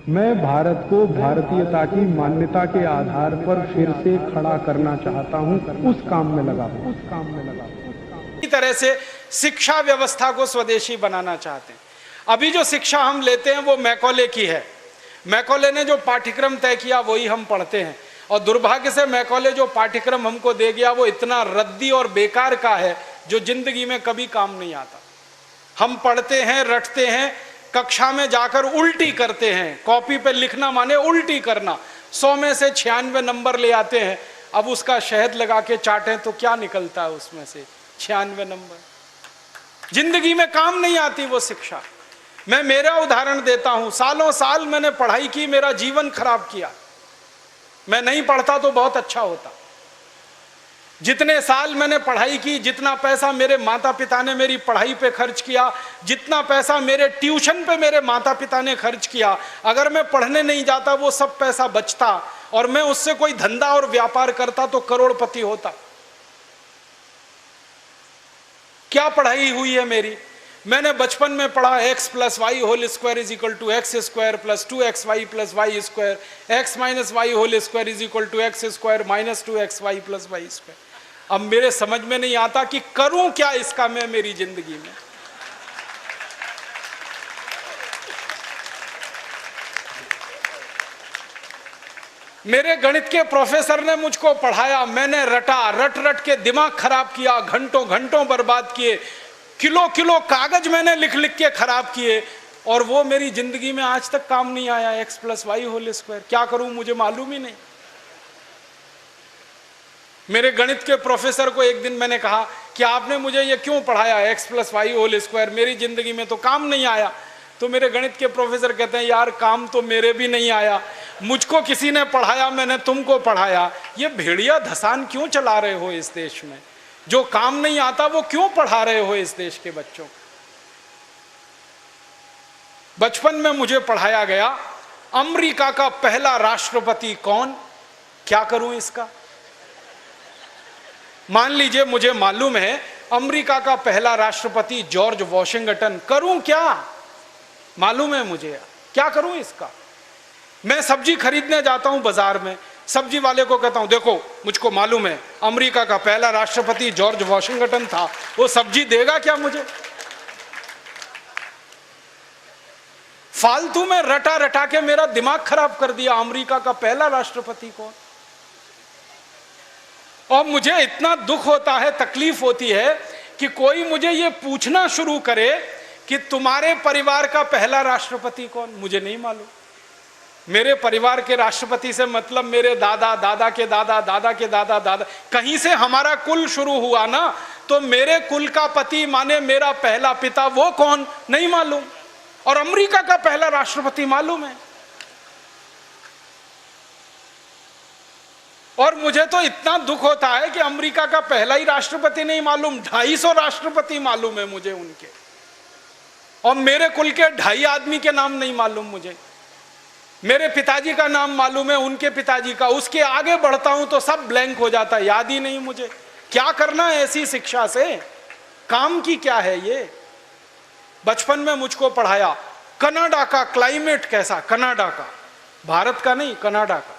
मैं भारत को भारतीयता की मान्यता के आधार पर फिर से खड़ा करना चाहता हूं, उस काम में लगा हूं। इसी तरह से शिक्षा व्यवस्था को स्वदेशी बनाना चाहते हैं। अभी जो शिक्षा हम लेते हैं वो मैकॉले की है। मैकॉले ने जो पाठ्यक्रम तय किया वही हम पढ़ते हैं, और दुर्भाग्य से मैकॉले जो पाठ्यक्रम हमको दे गया वो इतना रद्दी और बेकार का है जो जिंदगी में कभी काम नहीं आता। हम पढ़ते हैं, रटते हैं, कक्षा में जाकर उल्टी करते हैं। कॉपी पे लिखना माने उल्टी करना। 100 में से 96 नंबर ले आते हैं। अब उसका शहद लगा के चाटें तो क्या निकलता है उसमें से? 96 नंबर। जिंदगी में काम नहीं आती वो शिक्षा। मैं मेरा उदाहरण देता हूं, सालों साल मैंने पढ़ाई की, मेरा जीवन खराब किया। मैं नहीं पढ़ता तो बहुत अच्छा होता। जितने साल मैंने पढ़ाई की, जितना पैसा मेरे माता पिता ने मेरी पढ़ाई पे खर्च किया, जितना पैसा मेरे ट्यूशन पे मेरे माता पिता ने खर्च किया, अगर मैं पढ़ने नहीं जाता वो सब पैसा बचता और मैं उससे कोई धंधा और व्यापार करता तो करोड़पति होता। क्या पढ़ाई हुई है मेरी? मैंने बचपन में पढ़ा x + y² = x² + 2xy + y², x - y² = x² - 2xy + y²। अब मेरे समझ में नहीं आता कि करूं क्या इसका मैं मेरी जिंदगी में। मेरे गणित के प्रोफेसर ने मुझको पढ़ाया, मैंने रटा, रट रट के दिमाग खराब किया, घंटों घंटों बर्बाद किए, किलो किलो कागज मैंने लिख लिख के खराब किए, और वो मेरी जिंदगी में आज तक काम नहीं आया। x + y² क्या करूं मुझे मालूम ही नहीं। मेरे गणित के प्रोफेसर को एक दिन मैंने कहा कि आपने मुझे ये क्यों पढ़ाया x + y², मेरी जिंदगी में तो काम नहीं आया। तो मेरे गणित के प्रोफेसर कहते हैं, यार काम तो मेरे भी नहीं आया, मुझको किसी ने पढ़ाया, मैंने तुमको पढ़ाया। ये भेड़िया धसान क्यों चला रहे हो इस देश में? जो काम नहीं आता वो क्यों पढ़ा रहे हो इस देश के बच्चों को? बचपन में मुझे पढ़ाया गया अमेरिका का पहला राष्ट्रपति कौन, क्या करूं इसका? मान लीजिए मुझे मालूम है अमेरिका का पहला राष्ट्रपति जॉर्ज वॉशिंगटन, करूं क्या? मालूम है मुझे, क्या करूं इसका? मैं सब्जी खरीदने जाता हूं बाजार में, सब्जी वाले को कहता हूं देखो मुझको मालूम है अमेरिका का पहला राष्ट्रपति जॉर्ज वॉशिंगटन था, वो सब्जी देगा क्या मुझे? फालतू में रटा रटा के मेरा दिमाग खराब कर दिया। अमेरिका का पहला राष्ट्रपति कौन? और मुझे इतना दुख होता है, तकलीफ होती है कि कोई मुझे ये पूछना शुरू करे कि तुम्हारे परिवार का पहला राष्ट्रपति कौन? मुझे नहीं मालूम। मेरे परिवार के राष्ट्रपति से मतलब मेरे दादा, दादा के दादा, दादा के दादा, दादा, कहीं से हमारा कुल शुरू हुआ ना, तो मेरे कुल का पति माने मेरा पहला पिता, वो कौन? नहीं मालूम। और अमेरिका का पहला राष्ट्रपति मालूम है। और मुझे तो इतना दुख होता है कि अमेरिका का पहला ही राष्ट्रपति नहीं मालूम, 250 राष्ट्रपति मालूम है मुझे उनके, और मेरे कुल के 2.5 आदमी के नाम नहीं मालूम मुझे। मेरे पिताजी का नाम मालूम है, उनके पिताजी का, उसके आगे बढ़ता हूं तो सब ब्लैंक हो जाता है, याद ही नहीं मुझे। क्या करना है ऐसी शिक्षा से? काम की क्या है ये? बचपन में मुझको पढ़ाया कनाडा का क्लाइमेट कैसा, कनाडा का, भारत का नहीं, कनाडा का।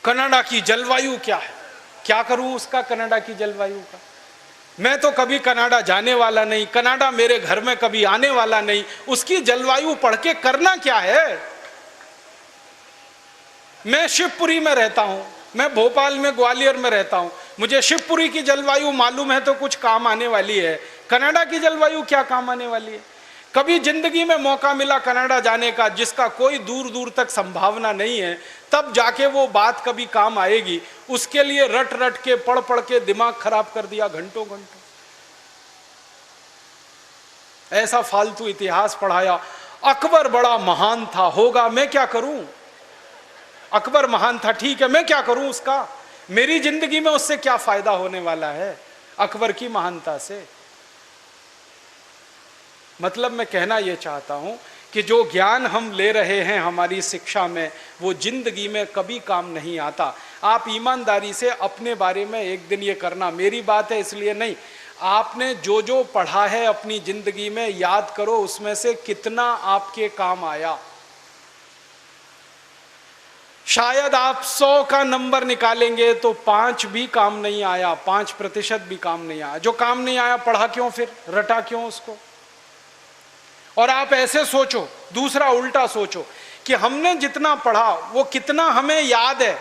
कनाडा की जलवायु क्या है, क्या करूं उसका कनाडा की जलवायु का? मैं तो कभी कनाडा जाने वाला नहीं, कनाडा मेरे घर में कभी आने वाला नहीं, उसकी जलवायु पढ़ के करना क्या है? मैं शिवपुरी में रहता हूं, मैं भोपाल में, ग्वालियर में रहता हूं, मुझे शिवपुरी की जलवायु मालूम है तो कुछ काम आने वाली है। कनाडा की जलवायु क्या काम आने वाली है? कभी जिंदगी में मौका मिला कनाडा जाने का, जिसका कोई दूर दूर तक संभावना नहीं है, तब जाके वो बात कभी काम आएगी। उसके लिए रट रट के, पढ़ पढ़ के दिमाग खराब कर दिया घंटों घंटों। ऐसा फालतू इतिहास पढ़ाया। अकबर बड़ा महान था, होगा, मैं क्या करूं? अकबर महान था, ठीक है, मैं क्या करूं उसका? मेरी जिंदगी में उससे क्या फायदा होने वाला है अकबर की महानता से? मतलब मैं कहना यह चाहता हूं कि जो ज्ञान हम ले रहे हैं हमारी शिक्षा में, वो जिंदगी में कभी काम नहीं आता। आप ईमानदारी से अपने बारे में एक दिन ये करना, मेरी बात है इसलिए नहीं, आपने जो जो पढ़ा है अपनी जिंदगी में याद करो, उसमें से कितना आपके काम आया। शायद आप 100 का नंबर निकालेंगे तो 5 भी काम नहीं आया, 5% भी काम नहीं आया। जो काम नहीं आया पढ़ा क्यों, फिर रटा क्यों उसको? और आप ऐसे सोचो, दूसरा उल्टा सोचो कि हमने जितना पढ़ा वो कितना हमें याद है।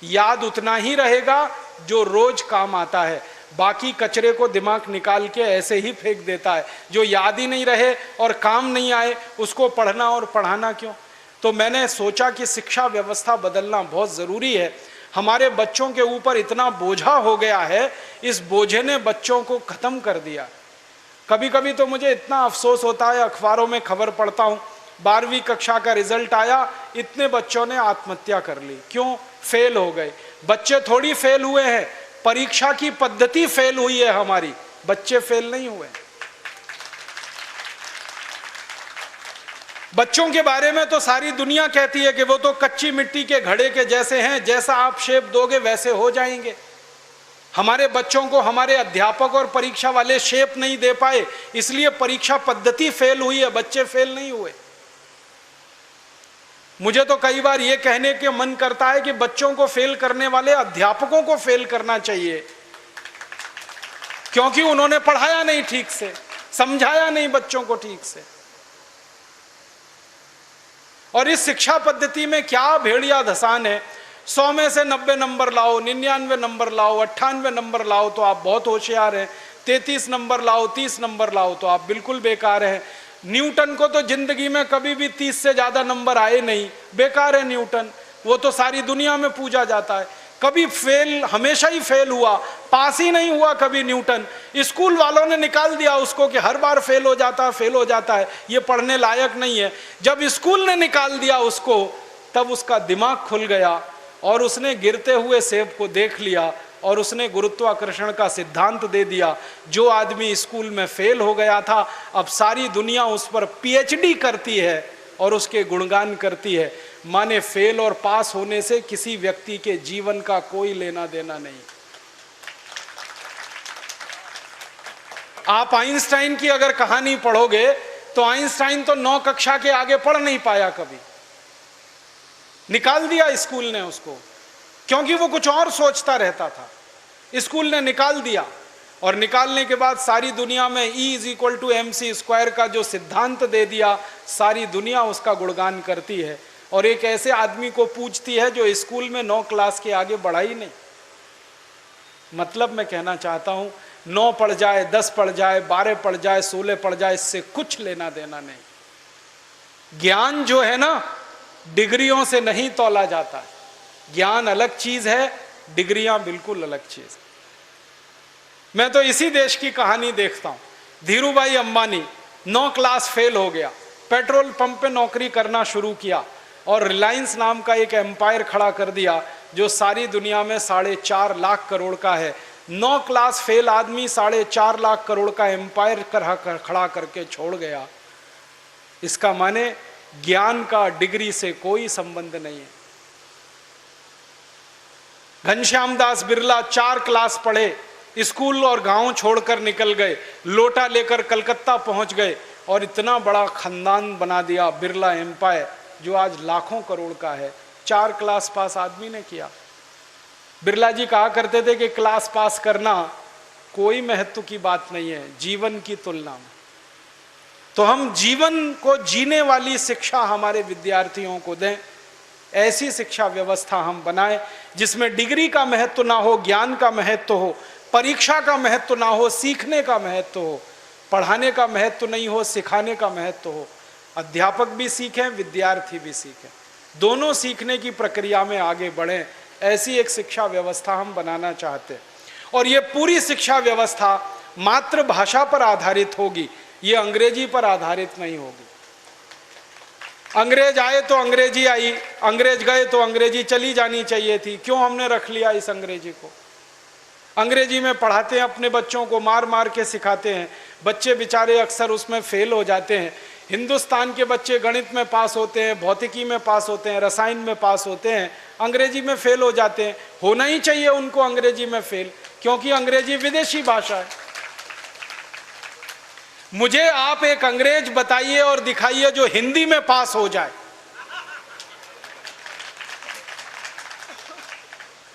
याद उतना ही रहेगा जो रोज काम आता है, बाकी कचरे को दिमाग निकाल के ऐसे ही फेंक देता है। जो याद ही नहीं रहे और काम नहीं आए उसको पढ़ना और पढ़ाना क्यों? तो मैंने सोचा कि शिक्षा व्यवस्था बदलना बहुत ज़रूरी है। हमारे बच्चों के ऊपर इतना बोझा हो गया है, इस बोझे ने बच्चों को ख़त्म कर दिया। कभी कभी तो मुझे इतना अफसोस होता है, अखबारों में खबर पढ़ता हूँ 12वीं कक्षा का रिजल्ट आया, इतने बच्चों ने आत्महत्या कर ली। क्यों? फेल हो गए। बच्चे थोड़ी फेल हुए हैं, परीक्षा की पद्धति फेल हुई है हमारी, बच्चे फेल नहीं हुए। बच्चों के बारे में तो सारी दुनिया कहती है कि वो तो कच्ची मिट्टी के घड़े के जैसे हैं, जैसा आप शेप दोगे वैसे हो जाएंगे। हमारे बच्चों को हमारे अध्यापक और परीक्षा वाले शेप नहीं दे पाए, इसलिए परीक्षा पद्धति फेल हुई है, बच्चे फेल नहीं हुए। मुझे तो कई बार यह कहने के मन करता है कि बच्चों को फेल करने वाले अध्यापकों को फेल करना चाहिए, क्योंकि उन्होंने पढ़ाया नहीं ठीक से, समझाया नहीं बच्चों को ठीक से। और इस शिक्षा पद्धति में क्या भेड़िया धसान है। 100 में से 90 नंबर लाओ, 99 नंबर लाओ, 98 नंबर लाओ तो आप बहुत होशियार हैं, 33 नंबर लाओ, 30 नंबर लाओ तो आप बिल्कुल बेकार हैं। न्यूटन को तो जिंदगी में कभी भी 30 से ज्यादा नंबर आए नहीं, बेकार है न्यूटन, वो तो सारी दुनिया में पूजा जाता है। कभी फेल, हमेशा ही फेल हुआ, पास ही नहीं हुआ कभी न्यूटन। स्कूल वालों ने निकाल दिया उसको कि हर बार फेल हो जाता है, ये पढ़ने लायक नहीं है। जब स्कूल ने निकाल दिया उसको, तब उसका दिमाग खुल गया और उसने गिरते हुए सेब को देख लिया और उसने गुरुत्वाकर्षण का सिद्धांत दे दिया। जो आदमी स्कूल में फेल हो गया था, अब सारी दुनिया उस पर पीएचडी करती है और उसके गुणगान करती है। माने फेल और पास होने से किसी व्यक्ति के जीवन का कोई लेना देना नहीं। आप आइंस्टाइन की अगर कहानी पढ़ोगे तो आइंस्टाइन तो 9 कक्षा के आगे पढ़ नहीं पाया कभी, निकाल दिया स्कूल ने उसको, क्योंकि वो कुछ और सोचता रहता था। स्कूल ने निकाल दिया और निकालने के बाद सारी दुनिया में E=mc² का जो सिद्धांत दे दिया, सारी दुनिया उसका गुणगान करती है और एक ऐसे आदमी को पूछती है जो स्कूल में 9 क्लास के आगे बढ़ा ही नहीं। मतलब मैं कहना चाहता हूं, 9 पढ़ जाए, 10 पढ़ जाए, 12 पढ़ जाए, 16 पढ़ जाए, इससे कुछ लेना देना नहीं। ज्ञान जो है ना, डिग्रियों से नहीं तौला जाता है। ज्ञान अलग चीज है, डिग्रियां बिल्कुल अलग चीज। मैं तो इसी देश की कहानी देखता हूं। धीरूभाई अंबानी 9 क्लास फेल हो गया, पेट्रोल पंप पे नौकरी करना शुरू किया और रिलायंस नाम का एक एम्पायर खड़ा कर दिया जो सारी दुनिया में 4.5 लाख करोड़ का है। 9 क्लास फेल आदमी 4.5 लाख करोड़ का एम्पायर खड़ा करके छोड़ गया। इसका माने ज्ञान का डिग्री से कोई संबंध नहीं है। घनश्याम दास बिरला 4 क्लास पढ़े, स्कूल और गांव छोड़कर निकल गए, लोटा लेकर कलकत्ता पहुंच गए और इतना बड़ा खानदान बना दिया, बिरला एम्पायर, जो आज लाखों करोड़ का है। 4 क्लास पास आदमी ने किया। बिरला जी कहा करते थे कि क्लास पास करना कोई महत्व की बात नहीं है जीवन की तुलना में। तो हम जीवन को जीने वाली शिक्षा हमारे विद्यार्थियों को दें, ऐसी शिक्षा व्यवस्था हम बनाएं जिसमें डिग्री का महत्व ना हो, ज्ञान का महत्व हो, परीक्षा का महत्व ना हो, सीखने का महत्व हो, पढ़ाने का महत्व नहीं हो, सिखाने का महत्व हो। अध्यापक भी सीखें, विद्यार्थी भी सीखें, दोनों सीखने की प्रक्रिया में आगे बढ़ें। ऐसी एक शिक्षा व्यवस्था हम बनाना चाहते हैं और ये पूरी शिक्षा व्यवस्था मातृभाषा पर आधारित होगी, ये अंग्रेजी पर आधारित नहीं होगी। अंग्रेज आए तो अंग्रेजी आई, अंग्रेज गए तो अंग्रेजी चली जानी चाहिए थी। क्यों हमने रख लिया इस अंग्रेजी को? अंग्रेजी में पढ़ाते हैं अपने बच्चों को, मार मार के सिखाते हैं, बच्चे बेचारे अक्सर उसमें फेल हो जाते हैं। हिंदुस्तान के बच्चे गणित में पास होते हैं, भौतिकी में पास होते हैं, रसायन में पास होते हैं, अंग्रेजी में फेल हो जाते हैं। होना ही चाहिए उनको अंग्रेजी में फेल, क्योंकि अंग्रेजी विदेशी भाषा है। मुझे आप एक अंग्रेज बताइए और दिखाइए जो हिंदी में पास हो जाए।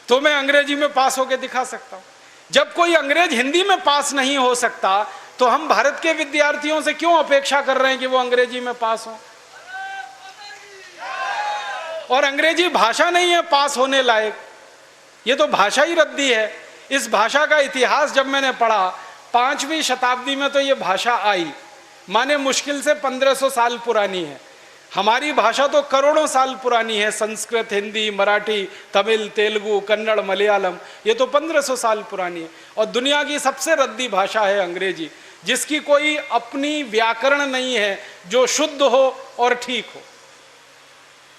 तो मैं अंग्रेजी में पास होकर दिखा सकता हूं। जब कोई अंग्रेज हिंदी में पास नहीं हो सकता तो हम भारत के विद्यार्थियों से क्यों अपेक्षा कर रहे हैं कि वो अंग्रेजी में पास हो? और अंग्रेजी भाषा नहीं है पास होने लायक, ये तो भाषा ही रद्दी है। इस भाषा का इतिहास जब मैंने पढ़ा, 5वीं शताब्दी में तो ये भाषा आई, माने मुश्किल से 1500 साल पुरानी है। हमारी भाषा तो करोड़ों साल पुरानी है, संस्कृत, हिंदी, मराठी, तमिल, तेलुगु, कन्नड़, मलयालम, ये तो 1500 साल पुरानी है। और दुनिया की सबसे रद्दी भाषा है अंग्रेजी, जिसकी कोई अपनी व्याकरण नहीं है जो शुद्ध हो और ठीक हो।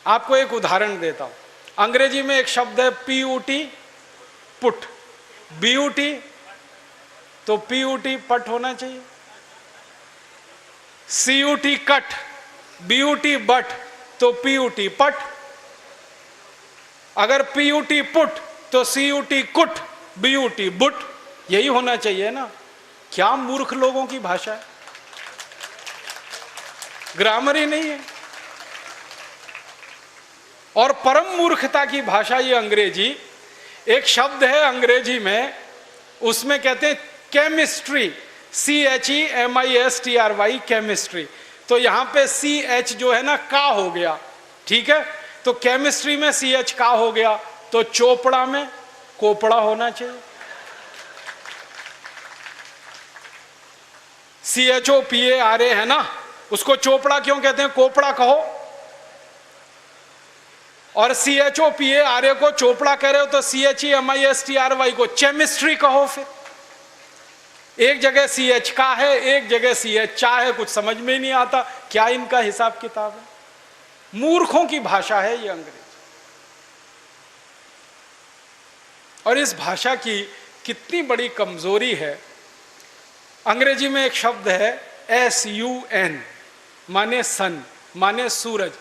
आपको एक उदाहरण देता हूं। अंग्रेजी में एक शब्द है PUT, पुट, BUT, तो PUT पट होना चाहिए। CUT कट, BUT बट, तो PUT पट। अगर PUT पुट तो CUT कुट, BUT बुट, यही होना चाहिए ना। क्या मूर्ख लोगों की भाषा है, ग्रामर ही नहीं है। और परम मूर्खता की भाषा ये अंग्रेजी। एक शब्द है अंग्रेजी में, उसमें कहते हैं केमिस्ट्री, CHEMISTRY, केमिस्ट्री। तो यहां पे CH जो है ना का हो गया, ठीक है। तो केमिस्ट्री में CH का हो गया, तो चोपड़ा में कोपड़ा होना चाहिए। CHOPARA है ना, उसको चोपड़ा क्यों कहते हैं, कोपड़ा कहो। और CHOPARA को चोपड़ा कह रहे हो तो CHEMISTRY को केमिस्ट्री कहो। फिर एक जगह CH का है, एक जगह CH चा है, कुछ समझ में ही नहीं आता क्या इनका हिसाब किताब है। मूर्खों की भाषा है ये अंग्रेजी। और इस भाषा की कितनी बड़ी कमजोरी है। अंग्रेजी में एक शब्द है SUN, माने सन, माने सूरज।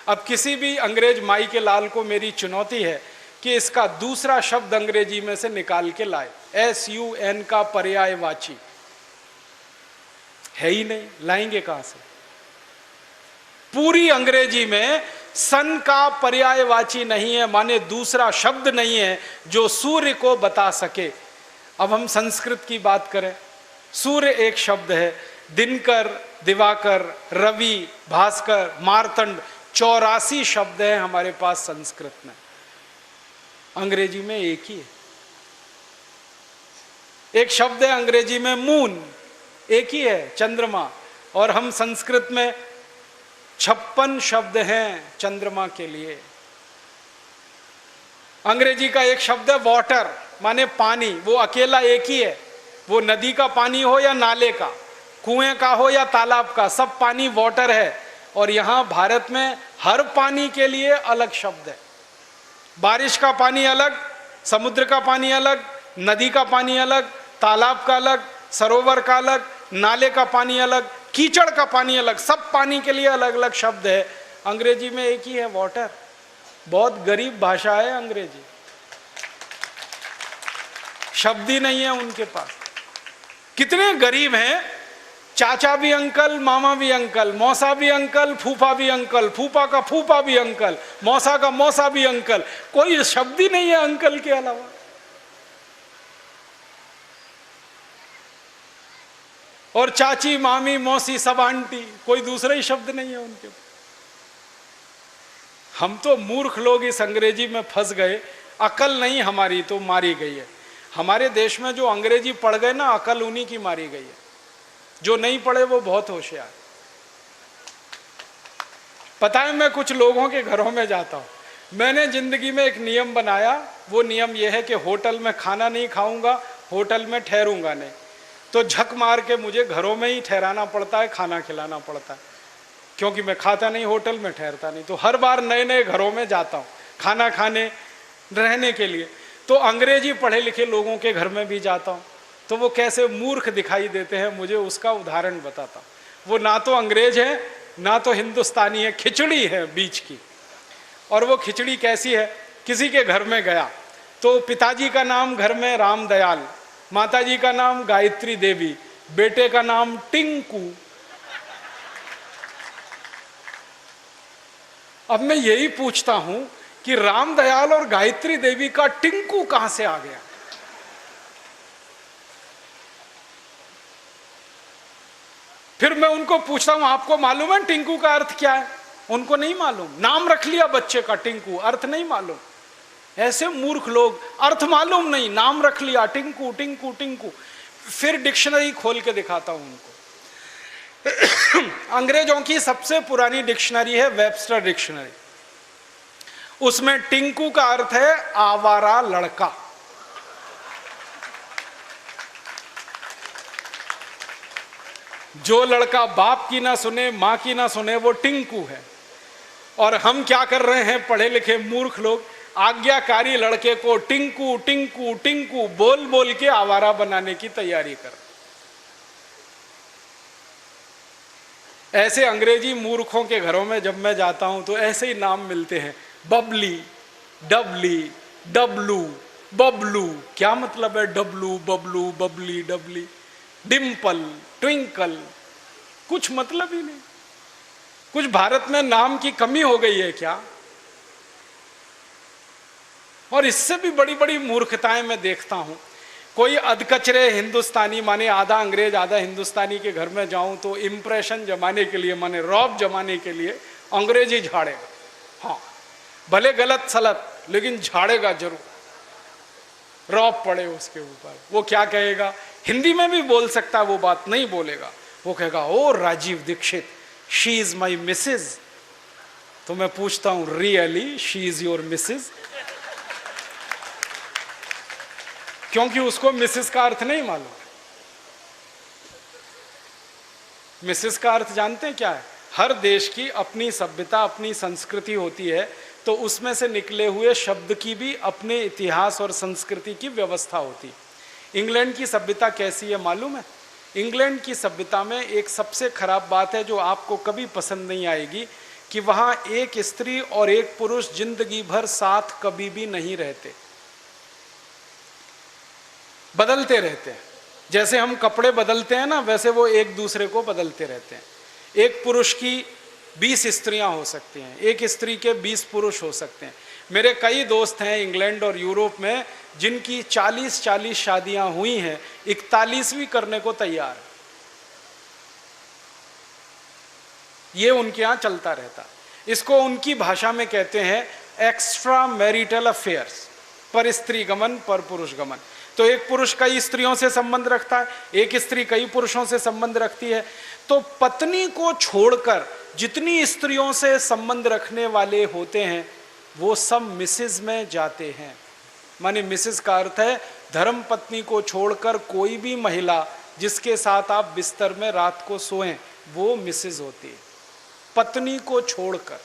अब किसी भी अंग्रेज माई के लाल को मेरी चुनौती है कि इसका दूसरा शब्द अंग्रेजी में से निकाल के लाए। SUN का पर्यायवाची है ही नहीं, लाएंगे कहां से? पूरी अंग्रेजी में सन का पर्यायवाची नहीं है, माने दूसरा शब्द नहीं है जो सूर्य को बता सके। अब हम संस्कृत की बात करें, सूर्य एक शब्द है, दिनकर, दिवाकर, रवि, भास्कर, मार्तंड, 84 शब्द हैं हमारे पास संस्कृत में। अंग्रेजी में एक ही है। एक शब्द है अंग्रेजी में मून, एक ही है, चंद्रमा। और हम संस्कृत में 56 शब्द हैं चंद्रमा के लिए। अंग्रेजी का एक शब्द है वाटर, माने पानी, वो अकेला एक ही है। वो नदी का पानी हो या नाले का, कुएं का हो या तालाब का, सब पानी वाटर है। और यहां भारत में हर पानी के लिए अलग शब्द है। बारिश का पानी अलग, समुद्र का पानी अलग, नदी का पानी अलग, तालाब का अलग, सरोवर का अलग, नाले का पानी अलग, कीचड़ का पानी अलग, सब पानी के लिए अलग अलग शब्द है। अंग्रेजी में एक ही है, वाटर। बहुत गरीब भाषा है अंग्रेजी, शब्द ही नहीं है उनके पास। कितने गरीब हैं, चाचा भी अंकल, मामा भी अंकल, मौसा भी अंकल, फूफा भी अंकल, फूफा का फूफा भी अंकल, मौसा का मौसा भी अंकल, कोई शब्द ही नहीं है अंकल के अलावा। और चाची, मामी, मौसी, सब आंटी, कोई दूसरा ही शब्द नहीं है उनके। हम तो मूर्ख लोग इस अंग्रेजी में फंस गए। अकल नहीं हमारी तो मारी गई है। हमारे देश में जो अंग्रेजी पढ़ गए ना, अकल उन्हीं की मारी गई है। जो नहीं पढ़े वो बहुत होशियार। पता है, मैं कुछ लोगों के घरों में जाता हूं। मैंने जिंदगी में एक नियम बनाया, वो नियम यह है कि होटल में खाना नहीं खाऊंगा, होटल में ठहरूंगा नहीं। तो झक मार के मुझे घरों में ही ठहराना पड़ता है, खाना खिलाना पड़ता है, क्योंकि मैं खाता नहीं, होटल में ठहरता नहीं। तो हर बार नए नए घरों में जाता हूँ खाना खाने, रहने के लिए। तो अंग्रेजी पढ़े लिखे लोगों के घर में भी जाता हूँ, तो वो कैसे मूर्ख दिखाई देते हैं मुझे उसका उदाहरण बताता हूँ। वो ना तो अंग्रेज है ना तो हिंदुस्तानी है, खिचड़ी है बीच की। और वो खिचड़ी कैसी है, किसी के घर में गया तो पिताजी का नाम घर में रामदयाल, माताजी का नाम गायत्री देवी, बेटे का नाम टिंकू। अब मैं यही पूछता हूं कि रामदयाल और गायत्री देवी का टिंकू कहां से आ गया। फिर मैं उनको पूछता हूं आपको मालूम है टिंकू का अर्थ क्या है? उनको नहीं मालूम। नाम रख लिया बच्चे का टिंकू, अर्थ नहीं मालूम। ऐसे मूर्ख लोग, अर्थ मालूम नहीं, नाम रख लिया टिंकू टिंकू टिंकू। फिर डिक्शनरी खोल के दिखाता हूं उनको। अंग्रेजों की सबसे पुरानी डिक्शनरी है वेबस्टर डिक्शनरी। उसमें टिंकू का अर्थ है आवारा लड़का। जो लड़का बाप की ना सुने, मां की ना सुने, वो टिंकू है। और हम क्या कर रहे हैं पढ़े लिखे मूर्ख लोग, आज्ञाकारी लड़के को टिंकू टिंकू टिंकू बोल बोल के आवारा बनाने की तैयारी कर। ऐसे अंग्रेजी मूर्खों के घरों में जब मैं जाता हूं तो ऐसे ही नाम मिलते हैं, बबली, डबली, डब्लू, बबलू। क्या मतलब है डब्लू, बबलू, बबली, डबली? डिम्पल, ट्विंकल, कुछ मतलब ही नहीं। कुछ भारत में नाम की कमी हो गई है क्या? और इससे भी बड़ी बड़ी मूर्खताएं मैं देखता हूं। कोई अधकचरे हिंदुस्तानी, माने आधा अंग्रेज आधा हिंदुस्तानी के घर में जाऊं तो इंप्रेशन जमाने के लिए, माने रौब जमाने के लिए अंग्रेजी झाड़ेगा। हाँ, भले गलत सलत, लेकिन झाड़ेगा जरूर, रौब पड़े उसके ऊपर। वो क्या कहेगा? हिंदी में भी बोल सकता है, वो बात नहीं बोलेगा। वो कहेगा oh Rajiv Dixit, she is my Mrs. तो मैं पूछता हूं really she is your Mrs? क्योंकि उसको मिसेस का अर्थ नहीं मालूम। मिसेस का अर्थ जानते हैं क्या है? हर देश की अपनी सभ्यता, अपनी संस्कृति होती है, तो उसमें से निकले हुए शब्द की भी अपने इतिहास और संस्कृति की व्यवस्था होती। इंग्लैंड की सभ्यता कैसी है मालूम है? इंग्लैंड की सभ्यता में एक सबसे खराब बात है जो आपको कभी पसंद नहीं आएगी, कि वहां एक स्त्री और एक पुरुष जिंदगी भर साथ कभी भी नहीं रहते, बदलते रहते हैं। जैसे हम कपड़े बदलते हैं ना, वैसे वो एक दूसरे को बदलते रहते हैं। एक पुरुष की 20 स्त्रियां हो सकती हैं, एक स्त्री के 20 पुरुष हो सकते हैं। मेरे कई दोस्त हैं इंग्लैंड और यूरोप में जिनकी 40-40 शादियां हुई हैं, 41वीं करने को तैयार है। ये उनके यहां चलता रहता। इसको उनकी भाषा में कहते हैं एक्स्ट्रा मैरिटल अफेयर्स, पर स्त्री गमन पर पुरुष गमन। तो एक पुरुष कई स्त्रियों से संबंध रखता है, एक स्त्री कई पुरुषों से संबंध रखती है। तो पत्नी को छोड़कर जितनी स्त्रियों से संबंध रखने वाले होते हैं वो सब मिसेज में जाते हैं। माने मिसेज का अर्थ है धर्म पत्नी को छोड़कर कोई भी महिला जिसके साथ आप बिस्तर में रात को सोएं, वो मिसेज होती है, पत्नी को छोड़कर।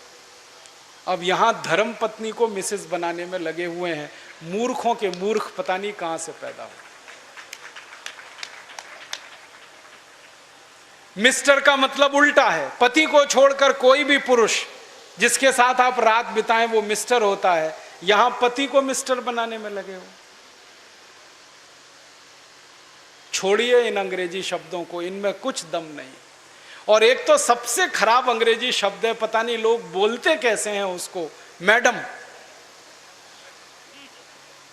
अब यहां धर्म पत्नी को मिसेज बनाने में लगे हुए हैं मूर्खों के मूर्ख, पता नहीं कहां से पैदा हो। मिस्टर का मतलब उल्टा है, पति को छोड़कर कोई भी पुरुष जिसके साथ आप रात बिताएं वो मिस्टर होता है। यहां पति को मिस्टर बनाने में लगे हो। छोड़िए इन अंग्रेजी शब्दों को, इनमें कुछ दम नहीं। और एक तो सबसे खराब अंग्रेजी शब्द है, पता नहीं लोग बोलते कैसे हैं उसको, मैडम।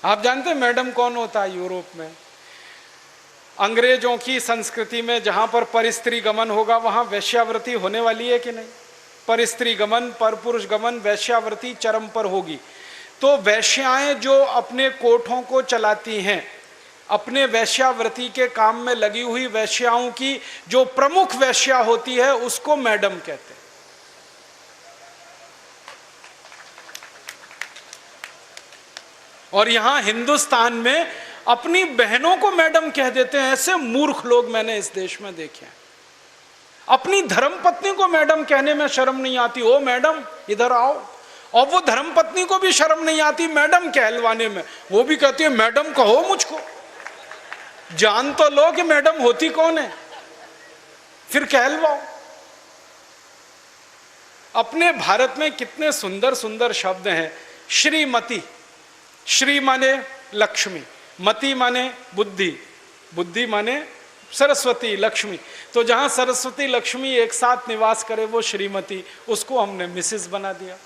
आप जानते हैं मैडम कौन होता है यूरोप में? अंग्रेजों की संस्कृति में जहां पर पर स्त्री गमन होगा वहां वैश्यावृत्ति होने वाली है कि नहीं? पर स्त्री गमन, पर पुरुष गमन, वैश्यावृत्ति चरम पर होगी। तो वैश्याएं जो अपने कोठों को चलाती हैं, अपने वैश्यावृत्ति के काम में लगी हुई वैश्याओं की जो प्रमुख वैश्या होती है उसको मैडम कहते हैं। और यहां हिंदुस्तान में अपनी बहनों को मैडम कह देते हैं। ऐसे मूर्ख लोग मैंने इस देश में देखे हैं। अपनी धर्मपत्नी को मैडम कहने में शर्म नहीं आती, ओ मैडम इधर आओ। और वो धर्मपत्नी को भी शर्म नहीं आती मैडम कहलवाने में, वो भी कहती है मैडम कहो मुझको। जान तो लो कि मैडम होती कौन है, फिर कहलवाओ। अपने भारत में कितने सुंदर सुंदर शब्द हैं। श्रीमती, श्री माने लक्ष्मी, मति माने बुद्धि, बुद्धि माने सरस्वती, लक्ष्मी। तो जहां सरस्वती लक्ष्मी एक साथ निवास करे वो श्रीमती, उसको हमने मिसेस बना दिया।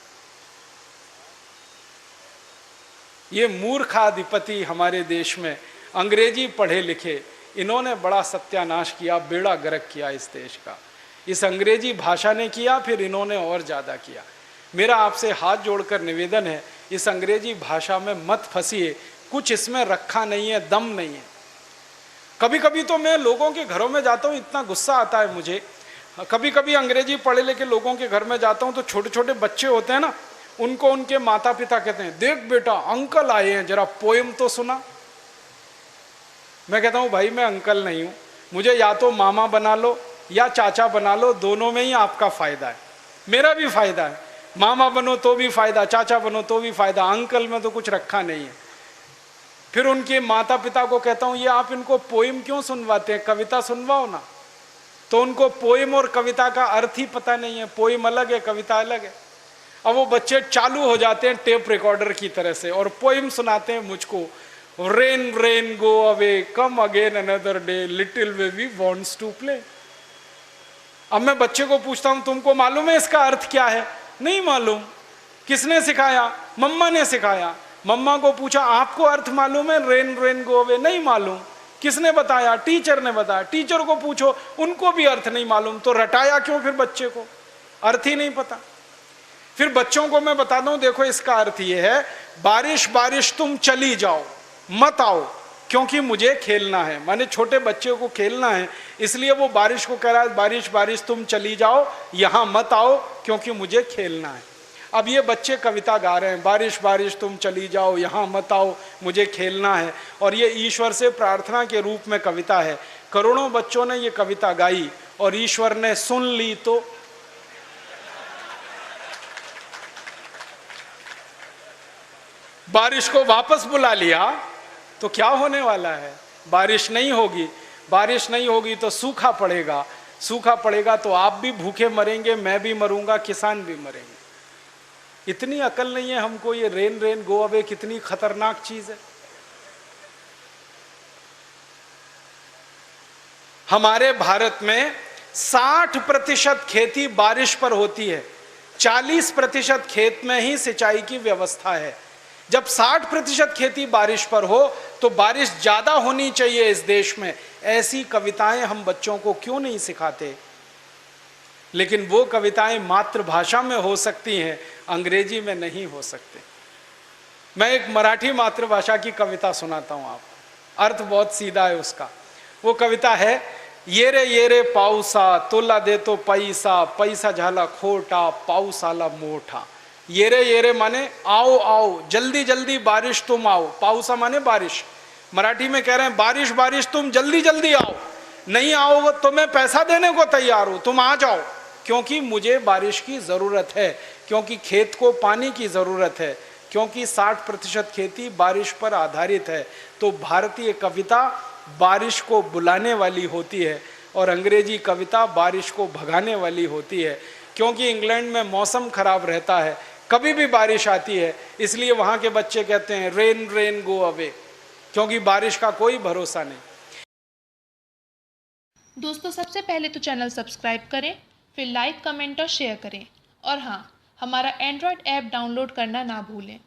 ये मूर्खाधिपति हमारे देश में अंग्रेजी पढ़े लिखे, इन्होंने बड़ा सत्यानाश किया, बेड़ा गर्क किया इस देश का। इस अंग्रेजी भाषा ने किया, फिर इन्होंने और ज़्यादा किया। मेरा आपसे हाथ जोड़कर निवेदन है, इस अंग्रेजी भाषा में मत फंसिए, कुछ इसमें रखा नहीं है, दम नहीं है। कभी कभी तो मैं लोगों के घरों में जाता हूँ, इतना गुस्सा आता है मुझे। कभी कभी अंग्रेजी पढ़े लिखे लोगों के घर में जाता हूँ तो छोटे छोटे बच्चे होते हैं ना, उनको उनके माता पिता कहते हैं, देख बेटा अंकल आए हैं, जरा पोएम तो सुना। मैं कहता हूँ भाई मैं अंकल नहीं हूँ, मुझे या तो मामा बना लो या चाचा बना लो, दोनों में ही आपका फायदा है, मेरा भी फायदा है। मामा बनो तो भी फायदा, चाचा बनो तो भी फायदा, अंकल में तो कुछ रखा नहीं है। फिर उनके माता पिता को कहता हूँ, ये आप इनको पोएम क्यों सुनवाते हैं, कविता सुनवाओ ना। तो उनको पोएम और कविता का अर्थ ही पता नहीं है, पोएम अलग है, कविता अलग है। अब वो बच्चे चालू हो जाते हैं टेप रिकॉर्डर की तरह से और पोएम सुनाते हैं मुझको, rain rain go away come again another day little baby wants to play. अब मैं बच्चे को पूछता हूं, तुमको मालूम है इसका अर्थ क्या है? नहीं मालूम। किसने सिखाया? मम्मा ने सिखाया। मम्मा को पूछा, आपको अर्थ मालूम है रेन रेन गो अवे? नहीं मालूम। किसने बताया? टीचर ने बताया। टीचर को पूछो, उनको भी अर्थ नहीं मालूम। तो रटाया क्यों फिर बच्चे को? अर्थ ही नहीं पता। फिर बच्चों को मैं बताता हूं, देखो इसका अर्थ ये है, बारिश बारिश तुम चली जाओ, मत आओ क्योंकि मुझे खेलना है। माने छोटे बच्चे को खेलना है, इसलिए वो बारिश को कह रहा है, बारिश बारिश तुम चली जाओ, यहां मत आओ क्योंकि मुझे खेलना है। अब ये बच्चे कविता गा रहे हैं, बारिश बारिश तुम चली जाओ, यहां मत आओ, मुझे खेलना है, और ये ईश्वर से प्रार्थना के रूप में कविता है। करोड़ों बच्चों ने ये कविता गाई और ईश्वर ने सुन ली तो बारिश को वापस बुला लिया। तो क्या होने वाला है? बारिश नहीं होगी। बारिश नहीं होगी तो सूखा पड़ेगा। सूखा पड़ेगा तो आप भी भूखे मरेंगे, मैं भी मरूंगा, किसान भी मरेंगे। इतनी अकल नहीं है हमको, ये रेन रेन गो अवे कितनी खतरनाक चीज है। हमारे भारत में 60% खेती बारिश पर होती है, 40% खेत में ही सिंचाई की व्यवस्था है। जब 60% खेती बारिश पर हो तो बारिश ज्यादा होनी चाहिए इस देश में। ऐसी कविताएं हम बच्चों को क्यों नहीं सिखाते? लेकिन वो कविताएं मातृभाषा में हो सकती हैं, अंग्रेजी में नहीं हो सकते। मैं एक मराठी मातृभाषा की कविता सुनाता हूं आपको, अर्थ बहुत सीधा है उसका। वो कविता है, ये रे पाऊसा तुला देतो पैसा, पैसा झाला खोटा, पाऊस आला मोठा। ये रे माने आओ आओ, जल्दी जल्दी बारिश तुम आओ। पाऊसा माने बारिश। मराठी में कह रहे हैं, बारिश बारिश तुम जल्दी जल्दी आओ, नहीं आओ तो मैं पैसा देने को तैयार हूं, तुम आ जाओ, क्योंकि मुझे बारिश की जरूरत है, क्योंकि खेत को पानी की जरूरत है, क्योंकि 60% खेती बारिश पर आधारित है। तो भारतीय कविता बारिश को बुलाने वाली होती है और अंग्रेजी कविता बारिश को भगाने वाली होती है। क्योंकि इंग्लैंड में मौसम खराब रहता है, कभी भी बारिश आती है, इसलिए वहां के बच्चे कहते हैं रेन रेन गो अवे, क्योंकि बारिश का कोई भरोसा नहीं। दोस्तों, सबसे पहले तो चैनल सब्सक्राइब करें, फिर लाइक, कमेंट और शेयर करें, और हाँ, हमारा एंड्रॉयड ऐप डाउनलोड करना ना भूलें।